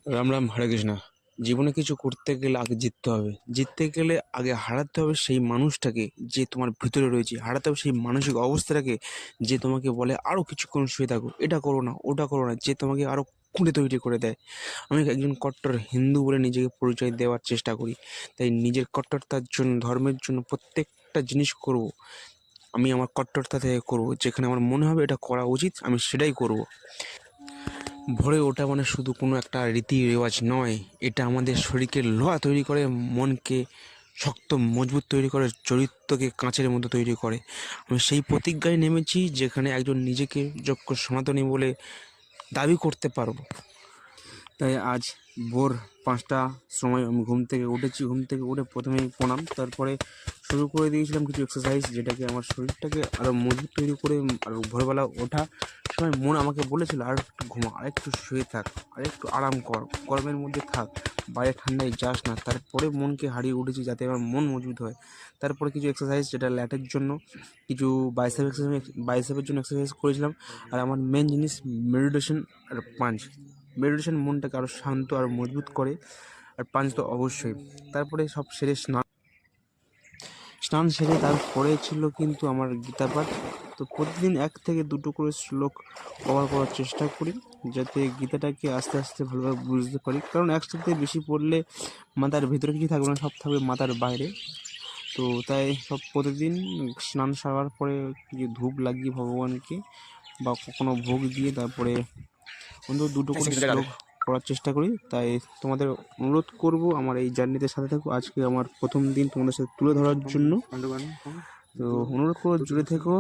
রাম রাম, হরে কৃষ্ণ। জীবনে কিছু করতে গেলে আগে জিততে হবে, জিততে গেলে আগে হারাতে হবে সেই মানুষটাকে যে তোমার ভিতরে রয়েছে, হারাতে হবে সেই মানসিক অবস্থাটাকে যে তোমাকে বলে আরও কিছুক্ষণ শুয়ে থাকো, এটা করো না, ওটা করো না, যে তোমাকে আরও খুঁড়ে তৈরি করে দেয়। আমি একজন কট্টর হিন্দু বলে নিজেকে পরিচয় দেওয়ার চেষ্টা করি, তাই নিজের কট্টরতার জন্য, ধর্মের জন্য প্রত্যেকটা জিনিস করব। আমি আমার কট্টরতা থেকে করবো, যেখানে আমার মনে হবে এটা করা উচিত আমি সেটাই করব। ভোরে ওঠা মানে শুধু কোনো একটা রীতি রেওয়াজ নয়, এটা আমাদের শরীরকে লোহা তৈরি করে, মনকে শক্ত মজবুত তৈরি করে, চরিত্রকে কাঁচের মতো তৈরি করে। আমি সেই প্রতিজ্ঞায় নেমেছি যেখানে একজন নিজেকে যোগ্য সনাতনী বলে দাবি করতে পারবো। তাই আজ ভোর 5টার সময় আমি ঘুম থেকে উঠেছি। ঘুম থেকে উঠে প্রথমেই প্রণাম, তারপরে শুরু করে দিয়েছিলাম কিছু এক্সারসাইজ, যেটাকে আমার শরীরটাকে আরও মজবুত তৈরি করে। আর ভোরবেলা ওঠার সময় মন আমাকে বলেছিল আর একটু ঘুমা, আর একটু শুয়ে থাক, আর একটু আরাম কর, গরমের মধ্যে থাক, বাইরে ঠান্ডায় যাস না। তারপরে মনকে হারিয়ে উঠেছি যাতে আমার মন মজবুত হয়। তারপরে কিছু এক্সারসাইজ, যেটা ল্যাটের জন্য, কিছু বাইসেপের জন্য এক্সারসাইজ করেছিলাম। আর আমার মেন জিনিস মেডিটেশন আর পাঞ্চ। মেডিটেশন মনটাকে আরও শান্ত আর মজবুত করে, আর পাঞ্চ তো অবশ্যই। তারপরে সব সেরে স্নান সেরে তারপরে ছিল কিন্তু আমার গীতা পাঠ। তো প্রতিদিন 1 থেকে 2টো করে শ্লোক কভার করার চেষ্টা করি, যাতে গীতাটাকে আস্তে আস্তে ভালোভাবে বুঝতে পারি। কারণ একসাথে বেশি পড়লে মাথার ভেতরে কিছু থাকবে না, সব থাকবে মাথার বাইরে। তো তাই সব প্রতিদিন স্নান সারার পরে কিছু ধূপ লাগিয়ে ভগবানকে বা কখনো ভোগ দিয়ে তারপরে অন্তত 2টো করে শ্লোক পড়ার চেষ্টা করি। তাই তোমাদের অনুরোধ করব আমার এই জার্নিতে সাথে থাকো। আজকে আমার প্রথম দিন তোমাদের সাথে তুলে ধরার জন্য। তো অনুরোধ করো, জুড়ে থেকো,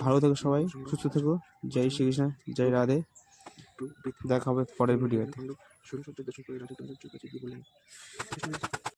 ভালো থেকো, সবাই সুস্থ থেকো। জয় শ্রীকৃষ্ণ, জয় রাধে। দেখা হবে পরের ভিডিওতে।